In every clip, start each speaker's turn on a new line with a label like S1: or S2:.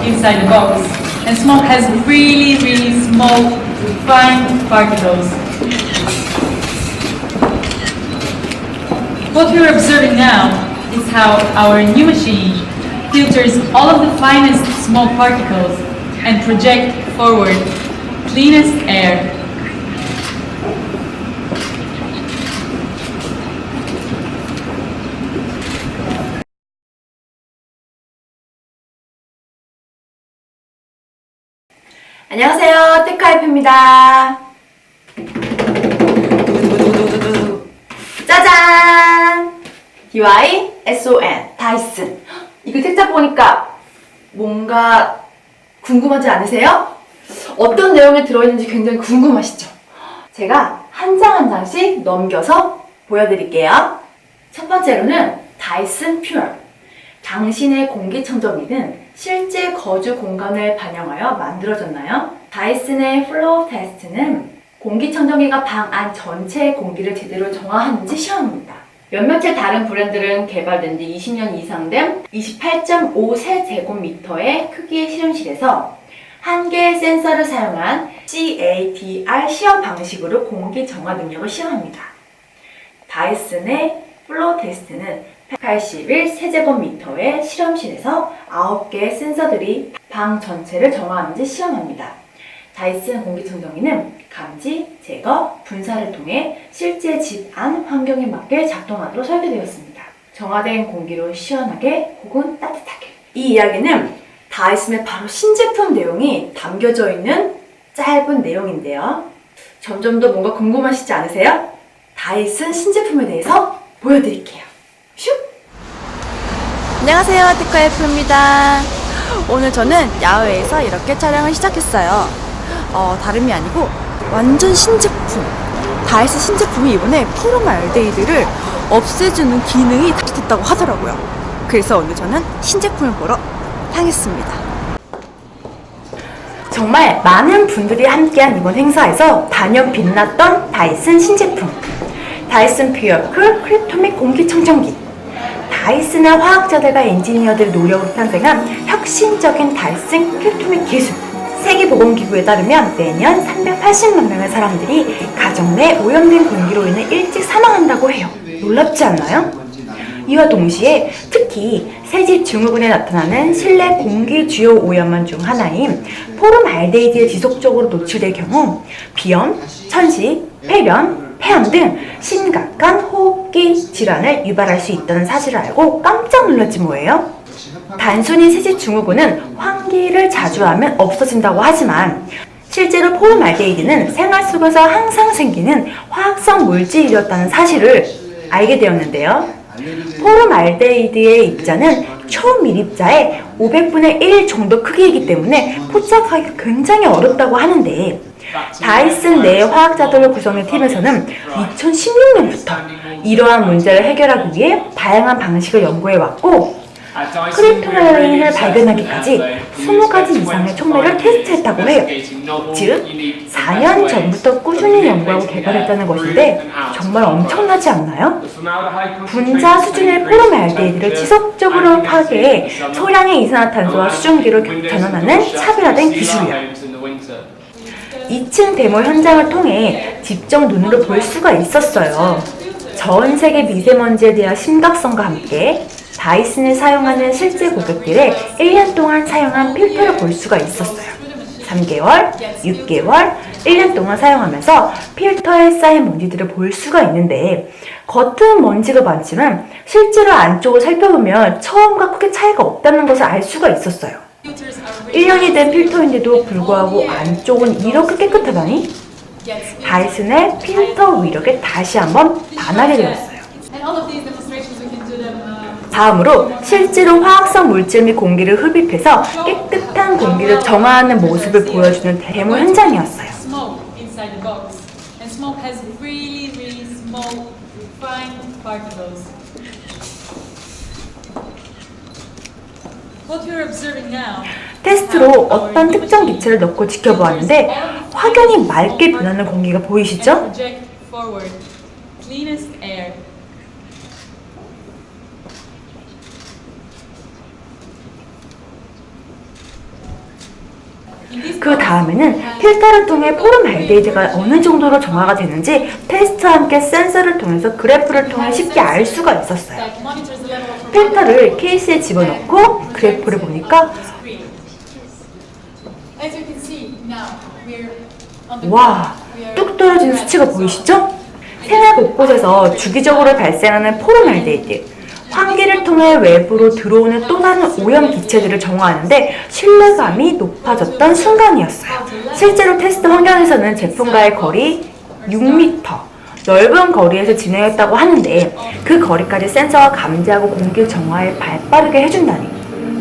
S1: inside the box, and smoke has really, really small, fine particles. What you're observing now is how our new machine filters all of the finest small particles and project forward cleanest air.
S2: 안녕하세요, 테크하이프입니다. 짜잔! DYSON, 다이슨. 이거 책자 보니까 뭔가 궁금하지 않으세요? 어떤 내용이 들어있는지 굉장히 궁금하시죠? 제가 한 장 한 장씩 넘겨서 보여드릴게요. 첫 번째로는 다이슨 퓨어. 당신의 공기청정기는 실제 거주 공간을 반영하여 만들어졌나요? 다이슨의 플로우 테스트는 공기청정기가 방 안 전체의 공기를 제대로 정화하는지 시험합니다. 몇몇의 다른 브랜드는 개발된 지 20년 이상 된 28.5세제곱미터의 크기의 실험실에서 한 개의 센서를 사용한 CADR 시험 방식으로 공기 정화 능력을 시험합니다. 다이슨의 플로우 테스트는 81세제곱미터의 실험실에서 9개의 센서들이 방 전체를 정화하는지 시험합니다. 다이슨 공기청정기는 감지, 제거, 분사를 통해 실제 집 안 환경에 맞게 작동하도록 설계되었습니다. 정화된 공기로 시원하게 혹은 따뜻하게. 이 이야기는 다이슨의 바로 신제품 내용이 담겨져 있는 짧은 내용인데요. 점점 더 뭔가 궁금하시지 않으세요? 다이슨 신제품에 대해서 보여드릴게요. 슉!
S3: 안녕하세요, 테크하이프입니다. 오늘 저는 야외에서 이렇게 촬영을 시작했어요. 다름이 아니고 완전 신제품, 다이슨 신제품이 이번에 포름알데히드를 없애주는 기능이 탑재됐다고 하더라고요. 그래서 오늘 저는 신제품을 보러 향했습니다.
S2: 정말 많은 분들이 함께한 이번 행사에서 단연 빛났던 다이슨 신제품, 다이슨 퓨어쿨 크립토믹 공기청정기. 다이슨의 화학자들과 엔지니어들의 노력으로 탄생한 혁신적인 다이슨 크립토믹 기술. 세계보건기구에 따르면 매년 380만 명의 사람들이 가정 내 오염된 공기로 인해 일찍 사망한다고 해요. 놀랍지 않나요? 이와 동시에 특히 새집 증후군에 나타나는 실내 공기 주요 오염원 중 하나인 포름알데히드에 지속적으로 노출될 경우 비염, 천식, 폐렴, 폐암 등 심각한 호흡기 질환을 유발할 수 있다는 사실을 알고 깜짝 놀랐지 뭐예요? 단순히 새집 증후군은 환기를 자주 하면 없어진다고 하지만 실제로 포름알데히드는 생활 속에서 항상 생기는 화학성 물질이었다는 사실을 알게 되었는데요. 포름알데히드의 입자는 초밀입자의 500분의 1 정도 크기이기 때문에 포착하기가 굉장히 어렵다고 하는데 다이슨 내 화학자들로 구성된 팀에서는 2016년부터 이러한 문제를 해결하기 위해 다양한 방식을 연구해왔고 크립토나인을 발견하기까지 20가지 이상의 촉매를 테스트했다고 해요. 즉, 4년 전부터 꾸준히 연구하고 개발했다는 것인데 정말 엄청나지 않나요? 분자 수준의 포름알데히드를 지속적으로 파괴해 소량의 이산화탄소와 수증기로 전환하는 차별화된 기술이야. 2층 데모 현장을 통해 직접 눈으로 볼 수가 있었어요. 전 세계 미세먼지에 대한 심각성과 함께 다이슨을 사용하는 실제 고객들의 1년 동안 사용한 필터를 볼 수가 있었어요. 3개월, 6개월, 1년 동안 사용하면서 필터에 쌓인 먼지들을 볼 수가 있는데 겉은 먼지가 많지만 실제로 안쪽을 살펴보면 처음과 크게 차이가 없다는 것을 알 수가 있었어요. 1년이 된 필터인데도 불구하고 안쪽은 이렇게 깨끗하다니? 다이슨의 필터 위력에 다시 한번 반하게 되었어요. 다음으로 실제로 화학성 물질 및 공기를 흡입해서 깨끗한 공기를 정화하는 모습을 보여주는 데모 현장이었어요. 테스트로 어떤 특정 기체를 넣고 지켜보았는데 확연히 맑게 변하는 공기가 보이시죠? 그 다음에는 필터를 통해 포름알데히드가 어느 정도로 정화가 되는지 테스트와 함께 센서를 통해서 그래프를 통해 쉽게 알 수가 있었어요. 필터를 케이스에 집어넣고 그래프를 보니까 와, 뚝 떨어지는 수치가 보이시죠? 생활 곳곳에서 주기적으로 발생하는 포름알데히드, 환기를 통해 외부로 들어오는 또 다른 오염 기체들을 정화하는데 신뢰감이 높아졌던 순간이었어요. 실제로 테스트 환경에서는 제품과의 거리 6m, 넓은 거리에서 진행했다고 하는데 그 거리까지 센서가 감지하고 공기 정화에 발빠르게 해준다니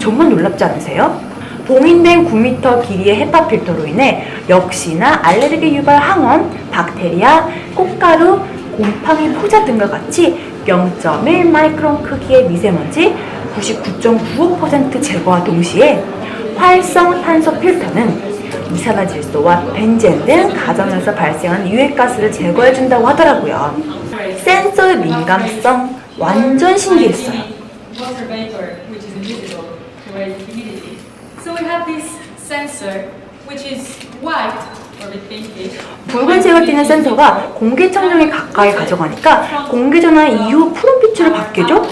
S2: 정말 놀랍지 않으세요? 봉인된 9m 길이의 헤파 필터로 인해 역시나 알레르기 유발 항원, 박테리아, 꽃가루, 곰팡이 포자 등과 같이 0.1 마이크론 크기의 미세먼지 99.95% 제거와 동시에 활성 탄소 필터는 이산화질소와 벤젠 등 가정에서 발생하는 유해가스를 제거해준다고 하더라고요. 센서의 민감성 완전 신기했어요.
S1: Water vapor, which is invisible to raise humidity. So we have this sensor, which is white or a pinkish.
S2: 붉은색을 띠는 센서가 공기청정기 가까이 가져가니까 공기전환 이후 푸른빛으로 바뀌죠?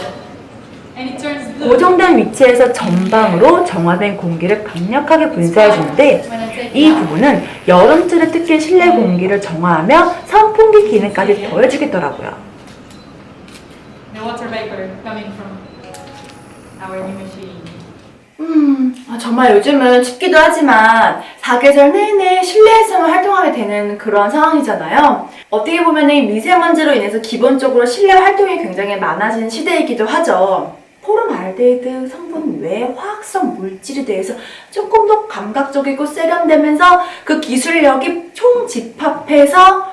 S1: And it turns blue.
S2: 고정된 위치에서 전방으로 정화된 공기를 강력하게 분사해주는데 이 부분은 여름철에 특히 실내 공기를 정화하며 선풍기 기능까지 더해주겠더라고요.
S1: The water vapor coming from our new machine.
S2: 정말 요즘은 춥기도 하지만 사계절 내내 실내에서만 활동하게 되는 그런 상황이잖아요. 어떻게 보면 이 미세먼지로 인해서 기본적으로 실내 활동이 굉장히 많아진 시대이기도 하죠. 포름알데히드 성분 외 화학성 물질에 대해서 조금 더 감각적이고 세련되면서 그 기술력이 총집합해서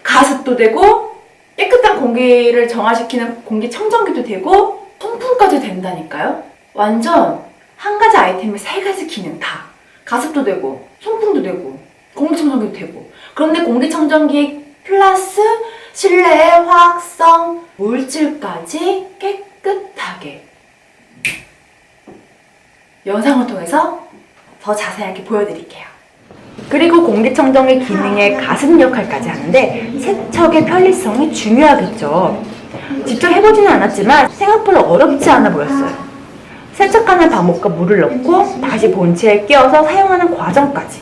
S2: 가습도 되고 깨끗한 공기를 정화시키는 공기청정기도 되고 통풍까지 된다니까요. 완전 한 가지 아이템에 세 가지 기능 다. 가습도 되고, 송풍도 되고, 공기청정기도 되고. 그런데 공기청정기 플러스 실내의 화학성 물질까지 깨끗하게. 영상을 통해서 더 자세하게 보여드릴게요. 그리고 공기청정기 기능의 가습 역할까지 하는데 세척의 편리성이 중요하겠죠. 직접 해보지는 않았지만 생각보다 어렵지 않아 보였어요. 세척하는 방법과 물을 넣고 다시 본체에 끼워서 사용하는 과정까지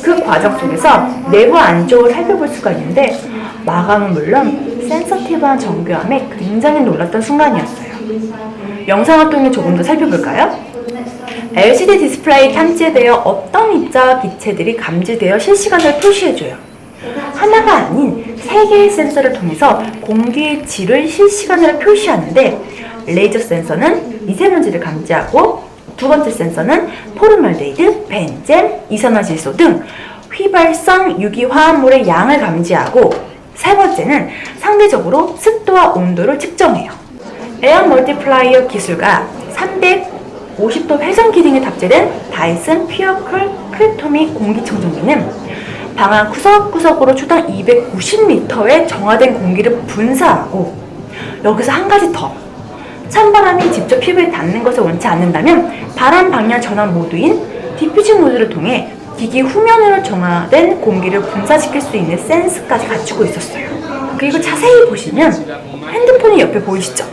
S2: 그 과정 속에서 내부 안쪽을 살펴볼 수가 있는데 마감은 물론 센서티브한 정교함에 굉장히 놀랐던 순간이었어요. 영상을 통해 조금 더 살펴볼까요? LCD 디스플레이 탐지되어 어떤 입자와 기체들이 감지되어 실시간으로 표시해줘요. 하나가 아닌 3개의 센서를 통해서 공기의 질을 실시간으로 표시하는데 레이저 센서는 미세먼지를 감지하고 두 번째 센서는 포름알데히드, 벤젠, 이산화질소 등 휘발성 유기화합물의 양을 감지하고 세 번째는 상대적으로 습도와 온도를 측정해요. 에어 멀티플라이어 기술과 350도 회전 기능이 탑재된 다이슨 퓨어쿨 클토믹 공기청정기는 방 구석구석으로 초당 290m의 정화된 공기를 분사하고 여기서 한 가지 더 찬바람이 직접 피부에 닿는 것을 원치 않는다면 바람 방향 전환 모드인 디퓨징 모드를 통해 기기 후면으로 정화된 공기를 분사시킬 수 있는 센스까지 갖추고 있었어요. 그리고 자세히 보시면 핸드폰이 옆에 보이시죠?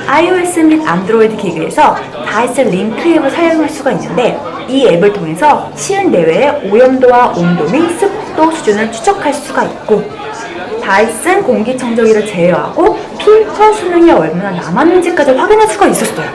S2: iOS 및 안드로이드 기기에서 다이슨 링크 앱을 사용할 수가 있는데 이 앱을 통해서 시일 내외의 오염도와 온도 및 습도 수준을 추적할 수가 있고 다이슨 공기청정기를 제어하고 필터 수명이 얼마나 남았는지까지 확인할 수가 있었어요.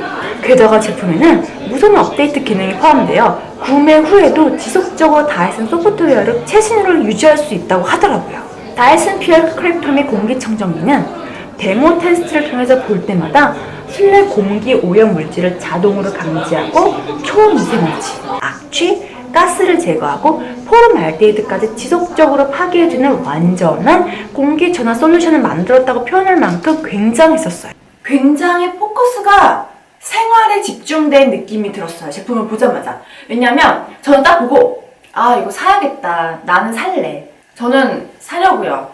S2: 게다가 제품에는 무선 업데이트 기능이 포함되어 구매 후에도 지속적으로 다이슨 소프트웨어를 최신으로 유지할 수 있다고 하더라고요. 다이슨 퓨어 클토믹 공기청정기는 데모 테스트를 통해서 볼 때마다 실내 공기 오염 물질을 자동으로 감지하고 초미세먼지, 악취, 가스를 제거하고 포름알데히드까지 지속적으로 파괴해주는 완전한 공기 전환 솔루션을 만들었다고 표현할 만큼 굉장했었어요. 굉장히 포커스가 생활에 집중된 느낌이 들었어요. 제품을 보자마자. 왜냐면 저는 딱 보고 아 이거 사야겠다. 나는 살래. 저는 사려고요.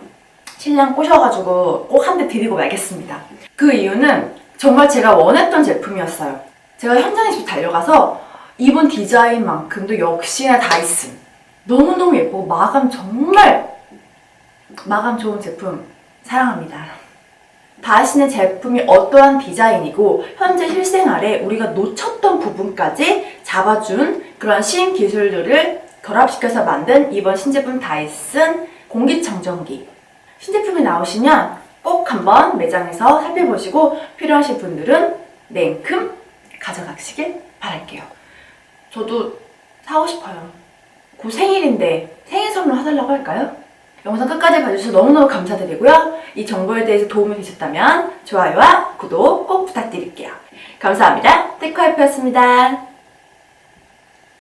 S2: 신랑 꼬셔가지고 꼭 한 대 드리고 말겠습니다. 그 이유는 정말 제가 원했던 제품이었어요. 제가 현장에 집 달려가서 이번 디자인만큼도 역시나 다이슨. 너무너무 예쁘고 마감 좋은 제품 사랑합니다. 다이슨의 제품이 어떠한 디자인이고 현재 실생활에 우리가 놓쳤던 부분까지 잡아준 그런 신기술들을 결합시켜서 만든 이번 신제품 다이슨 공기청정기. 신제품이 나오시면 꼭 한번 매장에서 살펴보시고 필요하신 분들은 냉큼 가져가시길 바랄게요. 저도 사고 싶어요. 곧 생일인데 생일 선물 사달라고 할까요? 영상 끝까지 봐주셔서 너무너무 감사드리고요. 이 정보에 대해서 도움이 되셨다면 좋아요와 구독 꼭 부탁드릴게요. 감사합니다. 테크와이프였습니다.